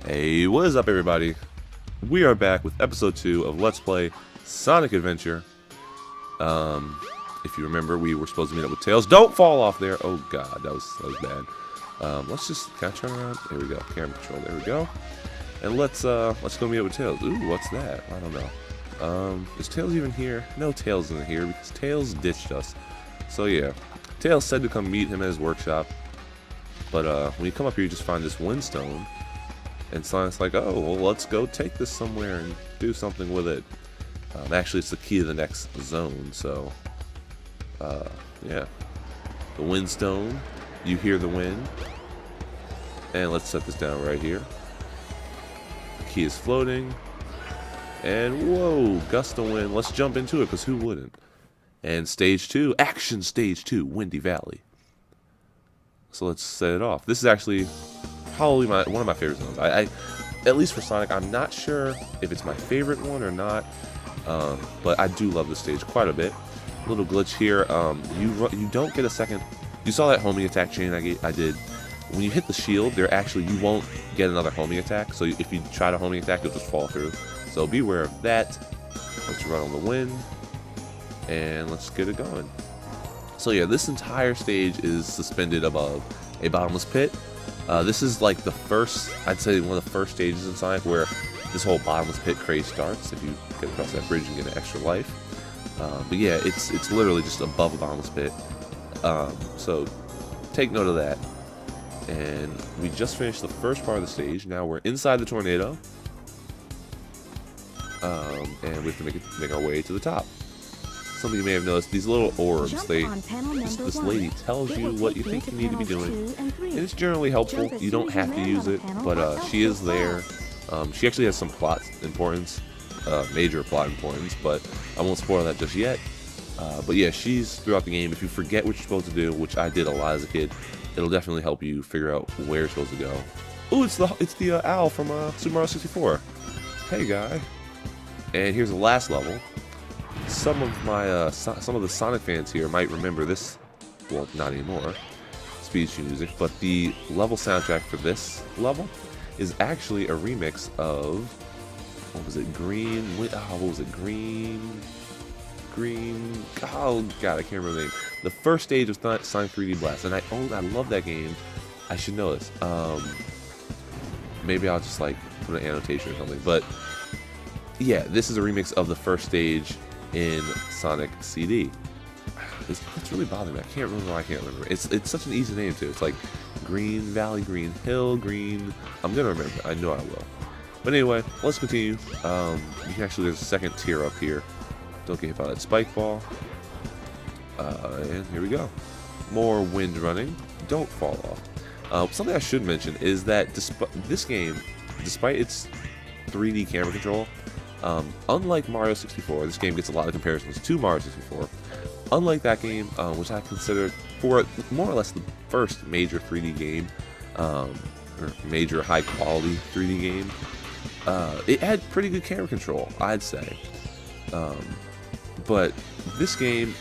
Hey, what is up everybody? We are back with episode 2 of Let's Play Sonic Adventure. If you remember, we were supposed to meet up with Tails. Don't fall off there! Oh god, that was bad. Let's just, can I turn around? There we go, camera control, there we go. And let's go meet up with Tails. Ooh, what's that? I don't know. Is Tails even here? No, Tails isn't here because Tails ditched us. So yeah, Tails said to come meet him at his workshop. But when you come up here, you just find this windstone. And Sonic's like, oh, well, let's go take this somewhere and do something with it. Actually, it's the key to the next zone, so... yeah. The windstone. You hear the wind. And let's set this down right here. The key is floating. And, whoa, gust of wind. Let's jump into it, because who wouldn't? And stage 2. Action stage 2. Windy Valley. So let's set it off. This is actually... probably one of my favorite zones. I at least for Sonic, I'm not sure if it's my favorite one or not, but I do love this stage quite a bit. Little glitch here. You don't get a second. You saw that homing attack chain I did. When you hit the shield, you won't get another homing attack. So if you try to homing attack, you'll just fall through. So beware of that. Let's run on the wind, and let's get it going. So yeah, this entire stage is suspended above a bottomless pit. This is like the first, I'd say one of the first stages in Sonic where this whole bottomless pit craze starts, if you get across that bridge and get an extra life. But yeah, it's literally just above a bottomless pit. So take note of that. And we just finished the first part of the stage. Now we're inside the tornado. And we have to make our way to the top. Something you may have noticed, these little orbs, this lady tells you what you think you need to be doing, and it's generally helpful. You don't have to use it, but she is there. She actually has some plot importance, major plot importance, but I won't spoil that just yet. But yeah, she's throughout the game. If you forget what you're supposed to do, which I did a lot as a kid, it'll definitely help you figure out where you're supposed to go. Ooh, it's the owl from Super Mario 64. Hey guy. And here's the last level. Some of the Sonic fans here might remember this, well, not anymore, speed sheet music, but the level soundtrack for this level is actually a remix of, what was it, Green, oh god, I can't remember the name. The first stage of Sonic 3D Blast, and I love that game. I should know this. Maybe I'll just like put an annotation or something, but yeah, this is a remix of the first stage in Sonic CD. It's really bothering me. I can't remember why I can't remember. It's such an easy name too. It's like Green Valley, Green Hill, Green. I'm gonna remember. I know I will. But anyway, let's continue. You can actually, there's a second tier up here. Don't get hit by that spike ball. And here we go. More wind running. Don't fall off. Something I should mention is that this game, despite its 3D camera control, unlike Mario 64, this game gets a lot of comparisons to Mario 64. Unlike that game, which I consider for more or less the first major 3D game, or major high quality 3D game, it had pretty good camera control, I'd say. But this game,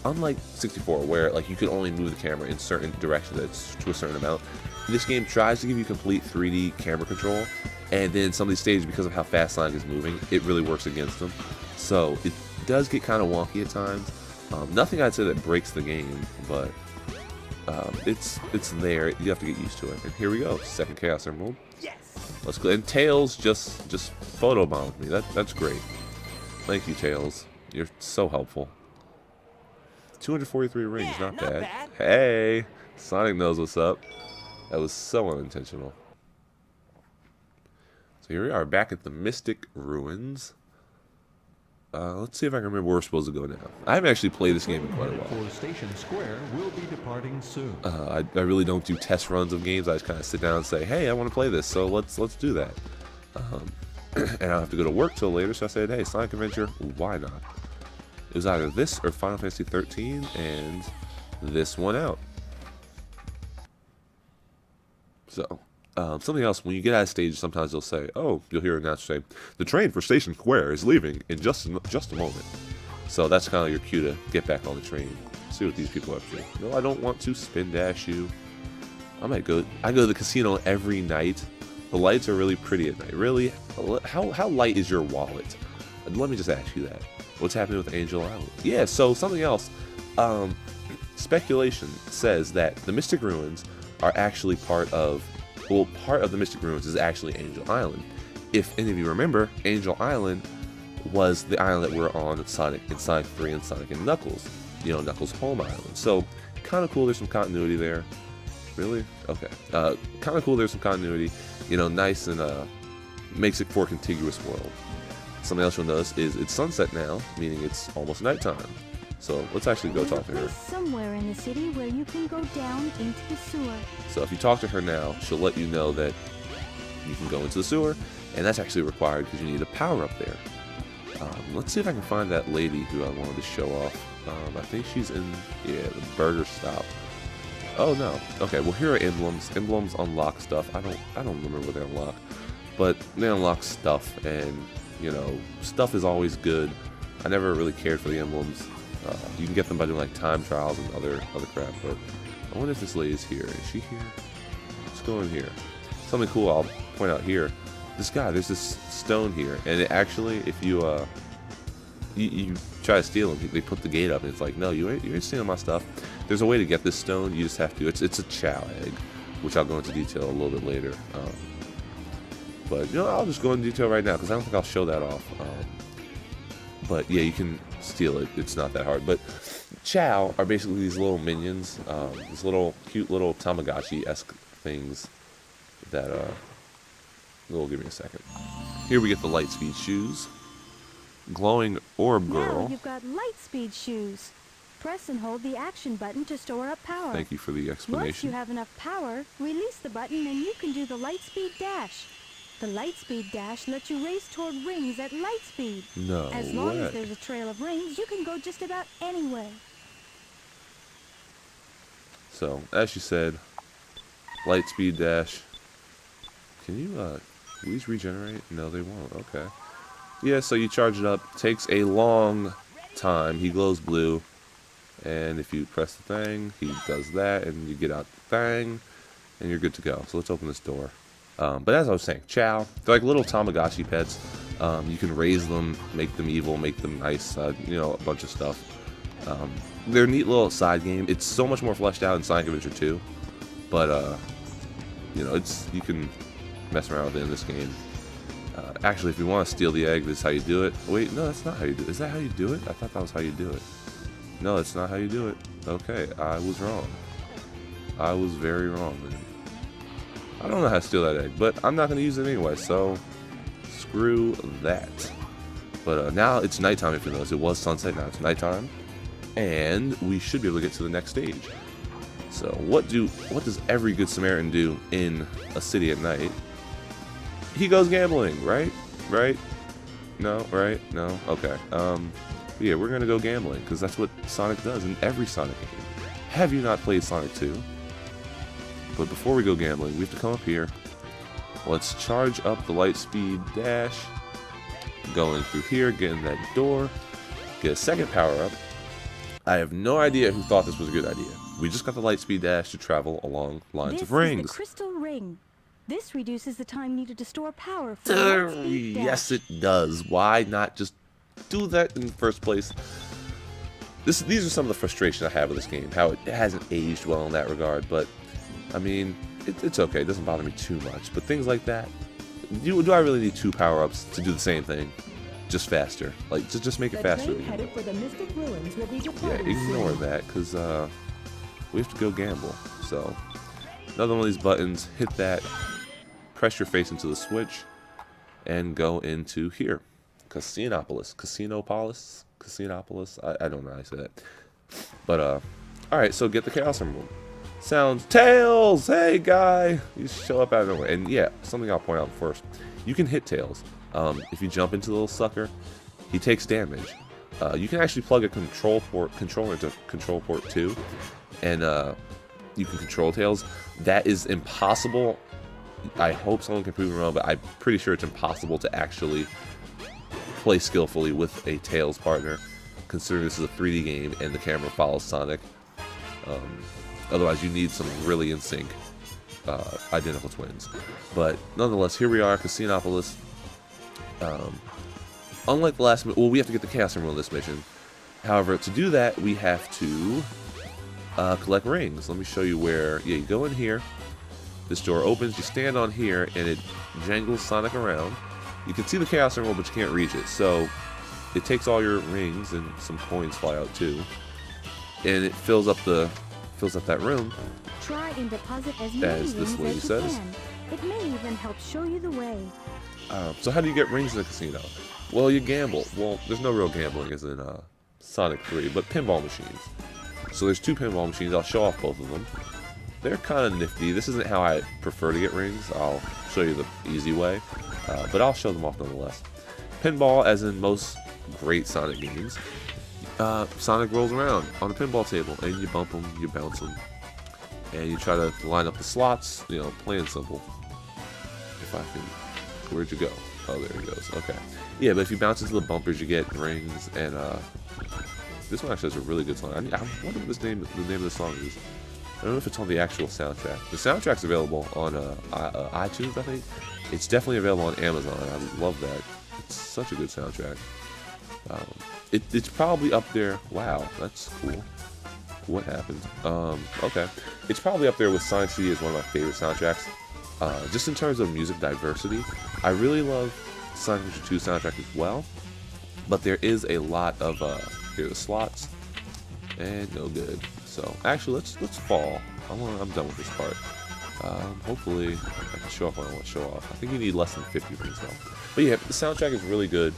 unlike 64, where like you could only move the camera in certain directions to a certain amount, this game tries to give you complete 3D camera control. And then some of these stages, because of how fast Sonic is moving, it really works against them. So it does get kind of wonky at times. Nothing I'd say that breaks the game, but it's there. You have to get used to it. And here we go, second Chaos Emerald. Yes. Let's go. And Tails just photobombed me. That's great. Thank you, Tails. You're so helpful. 243 rings, yeah, not bad. Hey, Sonic knows what's up. That was so unintentional. So here we are, back at the Mystic Ruins. Let's see if I can remember where we're supposed to go now. I haven't actually played this game in quite a while. Station Square will be departing soon. I really don't do test runs of games. I just kind of sit down and say, hey, I want to play this, so let's do that. And I don't have to go to work till later, so I said, hey, Sonic Adventure, why not? It was either this or Final Fantasy 13, and this one out. So... something else, when you get out of stage, sometimes they'll say, oh, you'll hear an announcer say, the train for Station Square is leaving in just a moment. So that's kind of your cue to get back on the train. See what these people are up to. No, I don't want to spin dash you. I go to the casino every night. The lights are really pretty at night. Really, how light is your wallet? Let me just ask you that. What's happening with Angel Island? Yeah, so something else. Speculation says that the Mystic Ruins are actually part of the Mystic Ruins is actually Angel Island. If any of you remember, Angel Island was the island that we're on in Sonic 3 and Sonic and Knuckles. You know, Knuckles' home island. So, kind of cool, there's some continuity there. Really? Okay. Kind of cool, there's some continuity. You know, nice and makes it for a contiguous world. Something else you'll notice is it's sunset now, meaning it's almost nighttime. So let's actually go talk to her. Somewhere in the city where you can go down into the sewer. So if you talk to her now, she'll let you know that you can go into the sewer, and that's actually required because you need a power up there. Let's see if I can find that lady who I wanted to show off. I think she's in, the burger stop. Oh no. Okay, well here are emblems. Emblems unlock stuff. I don't remember what they unlock, but they unlock stuff, and you know, stuff is always good. I never really cared for the emblems. You can get them by doing like time trials and other crap, but I wonder if this lady's here. Is she here? Let's go in here. Something cool I'll point out here. There's this stone here, and it actually, if you try to steal them, they put the gate up, and it's like, no, you ain't stealing my stuff. There's a way to get this stone. You just have to. It's a chow egg, which I'll go into detail a little bit later. But you know, I'll just go into detail right now because I don't think I'll show that off. But yeah, you can steal it. It's not that hard. But chow are basically these little minions, these little cute little Tamagotchi-esque things that well, give me a second. Here we get the Lightspeed shoes. Glowing orb girl. Now you've got Lightspeed shoes. Press and hold the action button to store up power. Thank you for the explanation. Once you have enough power, release the button and you can do the Lightspeed dash. The Lightspeed dash lets you race toward rings at light speed. No As long way. as there's a trail of rings, you can go just about anywhere. So, as she said, Lightspeed dash. Can you, these regenerate? No, they won't. Okay. Yeah, so you charge it up. Takes a long time. He glows blue. And if you press the thing, he does that, and you get out the thing, and you're good to go. So let's open this door. But as I was saying, chow, they're like little Tamagotchi pets. You can raise them, make them evil, make them nice, you know, a bunch of stuff. They're a neat little side game. It's so much more fleshed out in Sonic Adventure 2. But, you know, you can mess around with it in this game. Actually, if you want to steal the egg, this is how you do it. Wait, no, that's not how you do it. Is that how you do it? I thought that was how you do it. No, that's not how you do it. Okay, I was wrong. I was very wrong, man. I don't know how to steal that egg, but I'm not going to use it anyway, so screw that. But now it's nighttime, if you notice. It was sunset, now it's nighttime. And we should be able to get to the next stage. So what does every good Samaritan do in a city at night? He goes gambling, right? Right? No, right? No? Okay. Yeah, we're going to go gambling, because that's what Sonic does in every Sonic game. Have you not played Sonic 2? But before we go gambling, we have to come up here. Let's charge up the Lightspeed dash. Go in through here, get in that door. Get a second power up. I have no idea who thought this was a good idea. We just got the Lightspeed dash to travel along lines of rings. This is the crystal ring. This reduces the time needed to store power for the Lightspeed dash. Yes, it does. Why not just do that in the first place? These are some of the frustration I have with this game. How it hasn't aged well in that regard. But, I mean, it's okay. It doesn't bother me too much. But things like that, do I really need 2 power-ups to do the same thing? Just faster. Like, just make it faster. Headed for the Mystic Ruins will be Yeah, departing ignore soon. that, because we have to go gamble. So, another one of these buttons, hit that, press your face into the switch, and go into here. Casinopolis. I don't know how I say that. But, alright, so get the Chaos Emerald. Sounds, Tails! Hey, guy! You show up out of nowhere. And yeah, something I'll point out first. You can hit Tails. If you jump into the little sucker, he takes damage. You can actually plug a controller into control port 2, and you can control Tails. That is impossible. I hope someone can prove me wrong, but I'm pretty sure it's impossible to actually play skillfully with a Tails partner, considering this is a 3D game and the camera follows Sonic. Otherwise, you need some really in sync identical twins. But nonetheless, here we are, Casinopolis. Unlike the last, well, we have to get the Chaos Emerald in this mission. However, to do that, we have to collect rings. Let me show you where. Yeah, you go in here. This door opens. You stand on here, and it jangles Sonic around. You can see the Chaos Emerald, but you can't reach it. So it takes all your rings, and some coins fly out too. And it fills up that room. Try and deposit as many As this rings lady as you says. can. It may even help show you the way. So how do you get rings in the casino? Well, you gamble. Well, there's no real gambling as in Sonic 3, but pinball machines. So there's 2 pinball machines. I'll show off both of them. They're kind of nifty. This isn't how I prefer to get rings. I'll show you the easy way, but I'll show them off nonetheless. Pinball, as in most great Sonic games, Sonic rolls around on a pinball table, and you bump them, you bounce them, and you try to line up the slots. You know, plain simple. If I can, where'd you go? Oh, there he goes. Okay. Yeah, but if you bounce into the bumpers, you get rings, and this one actually has a really good song. I wonder what the name of the song is. I don't know if it's on the actual soundtrack. The soundtrack's available on iTunes, I think. It's definitely available on Amazon. I love that. It's such a good soundtrack. It's probably up there. Wow, that's cool. What happened? Okay. It's probably up there with Sonic CD as one of my favorite soundtracks. Just in terms of music diversity, I really love Sonic Adventure 2 soundtrack as well. But there is a lot of here are the slots, and no good. So actually, let's fall. I'm done with this part. Hopefully, I can show off what I want to show off. I think you need less than 50 rings though. But yeah, the soundtrack is really good.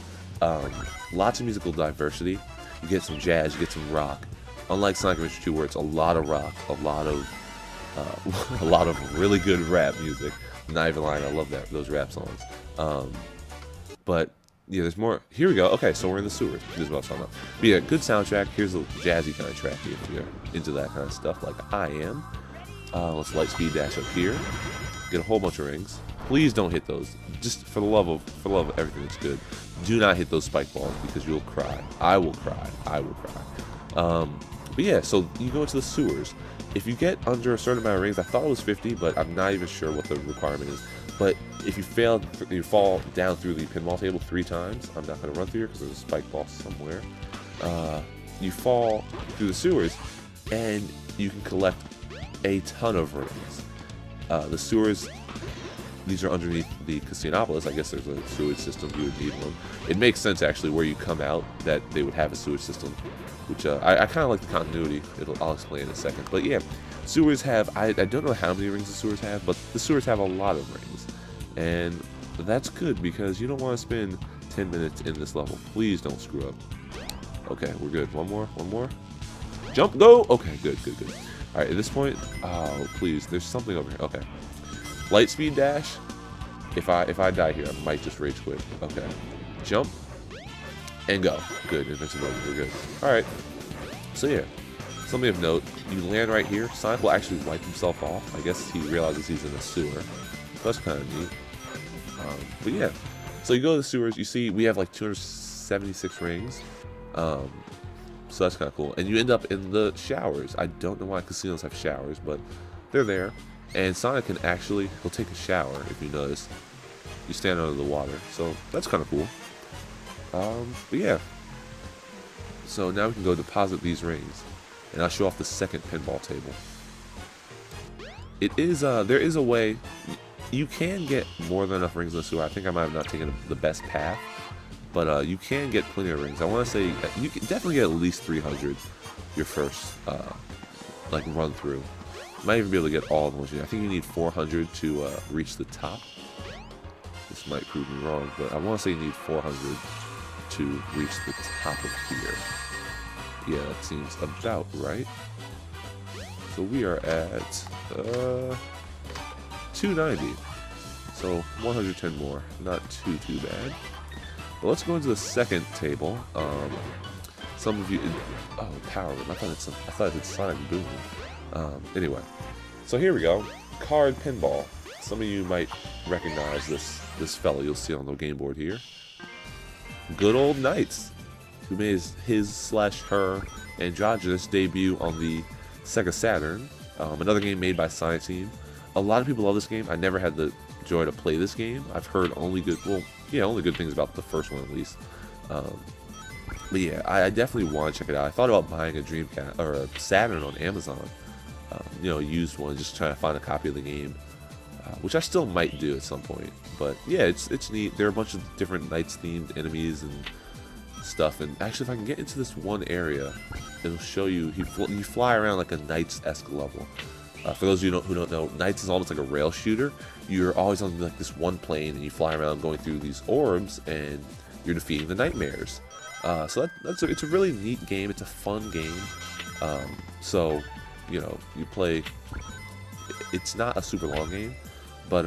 Lots of musical diversity. You get some jazz, you get some rock. Unlike Sonic Adventure 2, where it's a lot of rock, a lot of really good rap music. Not even lying, I love those rap songs. But yeah, there's more. Here we go. Okay, so we're in the sewers. This is what I'm talking about. But yeah, good soundtrack. Here's a jazzy kind of track if you're into that kind of stuff, like I am. Let's light speed dash up here. Get a whole bunch of rings. Please don't hit those. Just for the love of everything that's good, do not hit those spike balls because you'll cry. I will cry. I will cry. But yeah, so you go into the sewers. If you get under a certain amount of rings, I thought it was 50, but I'm not even sure what the requirement is. But if you fail, you fall down through the pinball table 3 times. I'm not going to run through here because there's a spike ball somewhere. You fall through the sewers, and you can collect a ton of rings. The sewers, these are underneath the Casinopolis. I guess there's a sewage system. You would need one. It makes sense, actually, where you come out, that they would have a sewage system, which I kind of like the continuity. I'll explain in a second. But yeah, sewers have, I don't know how many rings the sewers have, but the sewers have a lot of rings. And that's good, because you don't want to spend 10 minutes in this level. Please don't screw up. Okay, we're good. One more. Jump, go! Okay, good. Alright, at this point, oh, please, there's something over here. Okay. Light speed dash. If I die here, I might just rage quit. Okay. Jump. And go. Good, invincibility, we're good. Alright. So yeah, something of note, you land right here, Sonic will actually wipe himself off. I guess he realizes he's in a sewer. That's kind of neat. But yeah, so you go to the sewers, you see we have like 276 rings. So that's kind of cool. And you end up in the showers. I don't know why casinos have showers, but they're there. And Sonic can actually, he'll take a shower, if you notice. You stand under the water, so that's kind of cool. But yeah. So now we can go deposit these rings. And I'll show off the second pinball table. It is, there is a way, you can get more than enough rings in the sewer. I think I might have not taken the best path. But you can get plenty of rings. I want to say you can definitely get at least 300 your first like run through. You might even be able to get all of them. I think you need 400 to reach the top. This might prove me wrong, but I want to say you need 400 to reach the top of here. Yeah, that seems about right. So we are at 290. So 110 more. Not too bad. But let's go into the second table. Some of you, oh, Power Room. I thought it's Sonic Boom. Anyway, so here we go. Card pinball. Some of you might recognize this fellow you'll see on the game board here. Good old Knights, who made his/her androgynous debut on the Sega Saturn. Another game made by Sonic Team. a lot of people love this game. I never had the joy to play this game. I've heard only good, well, yeah, only good things about the first one at least. But yeah, I definitely want to check it out. I thought about buying a Dreamcast or a Saturn on Amazon, you know, a used one, just trying to find a copy of the game, which I still might do at some point. But yeah, it's neat. There are a bunch of different Knights-themed enemies and stuff. And actually, if I can get into this one area, it'll show you you fly around like a Knights-esque level. For those of you who don't know, Knights is almost like a rail shooter. You're always on like this one plane, and you fly around going through these orbs, and you're defeating the nightmares. So it's a really neat game. It's a fun game. So, you know, you play. It's not a super long game, but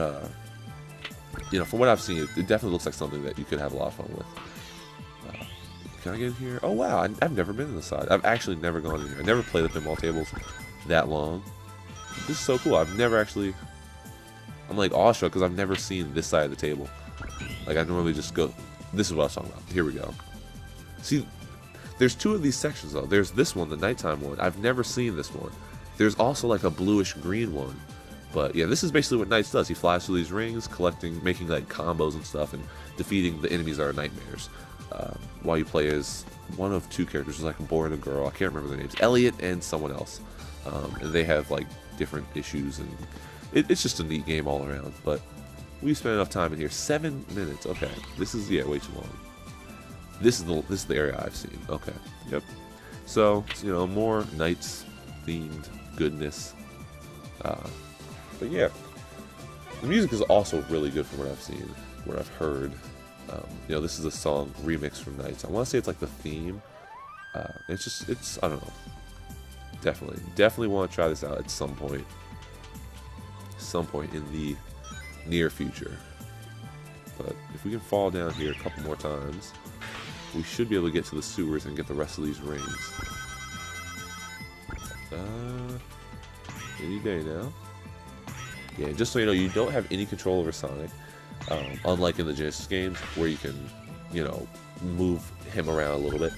you know, from what I've seen, it definitely looks like something that you could have a lot of fun with. Can I get in here? Oh wow, I've never been in this side. I've actually never gone in here. I never played the pinball tables that long. This is so cool. I've never actually. I'm like awestruck because I've never seen this side of the table. Like I normally just go. This is what I was talking about. Here we go. See, there's two of these sections though. There's this one, the nighttime one. I've never seen this one. There's also like a bluish green one. But yeah, this is basically what Knights does. He flies through these rings, making like combos and stuff, and defeating the enemies that are nightmares. While you play as one of two characters, there's like a boy and a girl. I can't remember their names. Elliot and someone else. And they have like different issues, and it's just a neat game all around. But we spent enough time in here. 7 minutes. Okay, this is way too long. This is the area I've seen. Okay, yep. So you know, more Knights themed goodness. But yeah, the music is also really good from what I've seen, what I've heard. You know, this is a song remix from Knights. I want to say it's like the theme. It's I don't know. Definitely want to try this out at some point. Some point in the near future. But if we can fall down here a couple more times, we should be able to get to the sewers and get the rest of these rings. Any day now. Yeah, just so you know, you don't have any control over Sonic. Unlike in the Genesis games, where you can, you know, move him around a little bit.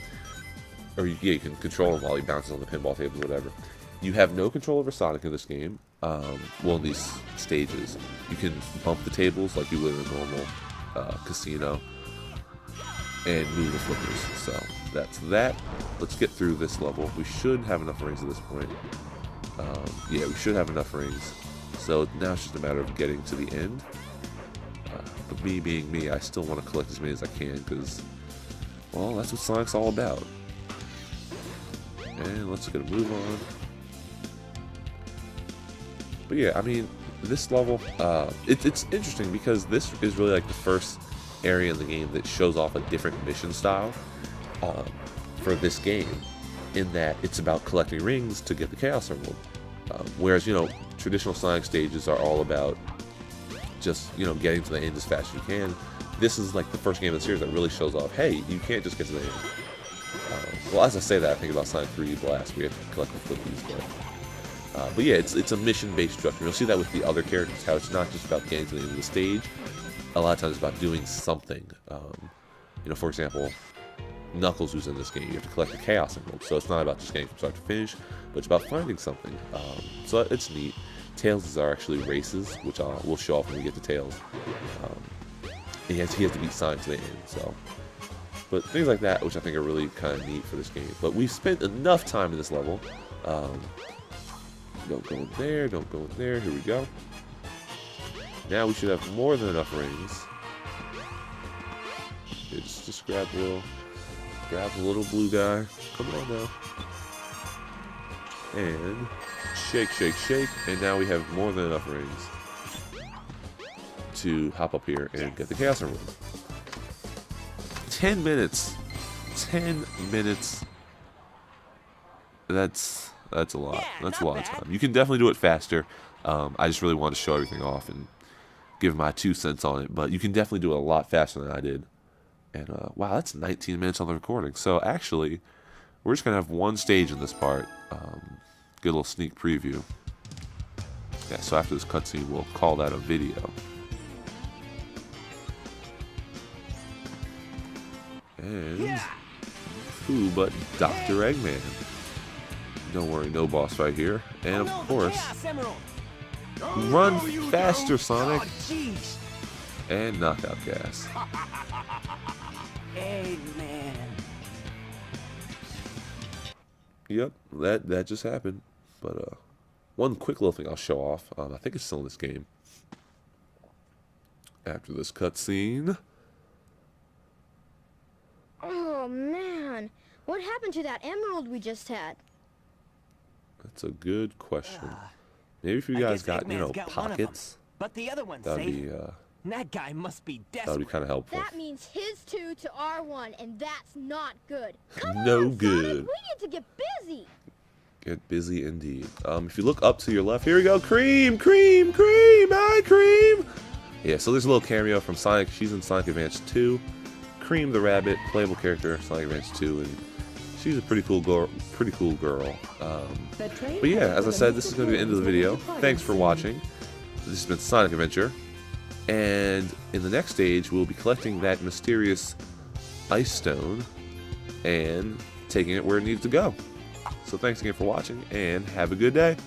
Or you can control him while he bounces on the pinball tables or whatever. You have no control over Sonic in this game. Well, in these stages. You can bump the tables like you would in a normal casino. And move the flippers. So, that's that. Let's get through this level. We should have enough rings at this point. Yeah, we should have enough rings. So, now it's just a matter of getting to the end. But me being me, I still want to collect as many as I can, because, well, that's what Sonic's all about. And let's get a move on. But yeah, I mean, this level, it's interesting because this is really like the first area in the game that shows off a different mission style for this game, in that it's about collecting rings to get the Chaos Emerald. Whereas, you know, traditional Sonic stages are all about just, you know, getting to the end as fast as you can. This is like the first game of the series that really shows off, hey, you can't just get to the end. Well, as I say that, I think about Sonic 3D Blast. We have to collect the flippies, but yeah, it's a mission-based structure. You'll see that with the other characters, how it's not just about getting to the end of the stage. A lot of times it's about doing something. You know, for example, Knuckles, who's in this game, you have to collect the Chaos Emerald. So it's not about just getting from start to finish, but it's about finding something. So it's neat. Tails are actually races, which we'll show off when we get to Tails. He has to beat Sonic to the end. So, but things like that, which I think are really kind of neat for this game. But we've spent enough time in this level. Don't go in there. Don't go in there. Here we go. Now we should have more than enough rings. Just grab the little blue guy. Come on now. And shake, shake, shake. And now we have more than enough rings to hop up here and get the Chaos Emerald. 10 minutes. 10 minutes. That's a lot. That's a lot of time. You can definitely do it faster. I just really wanted to show everything off and give my 2 cents on it. But you can definitely do it a lot faster than I did. And wow, that's 19 minutes on the recording. So actually, we're just going to have one stage in this part. Get a little sneak preview. Yeah, so after this cutscene, we'll call that a video. And who but Dr. Eggman. Don't worry, no boss right here. And of course, Run faster, Sonic. Oh, jeez. And knockout gas. Hey, man. Yep, that just happened. But one quick little thing I'll show off. I think it's still in this game. After this cutscene. Oh, man. What happened to that emerald we just had? That's a good question. Maybe if you I guys guess got, Eggman's got one of 'em. pockets, But the other one's that'd safe. be That guy must be that would be desperate. kind of helpful. That means his 2 to our 1, and that's not good. Come No on, good. Sonic, we need to get busy. Get busy indeed. If you look up to your left, here we go. Cream, cream, cream, hi, cream. Yeah, so there's a little cameo from Sonic. She's in Sonic Advance 2. Cream the rabbit, playable character, Sonic Advance 2, and she's a pretty cool girl. But yeah, as I said, this is going to be the end of the video. Thanks for watching. This has been Sonic Adventure, and in the next stage, we'll be collecting that mysterious ice stone and taking it where it needs to go. So thanks again for watching, and have a good day.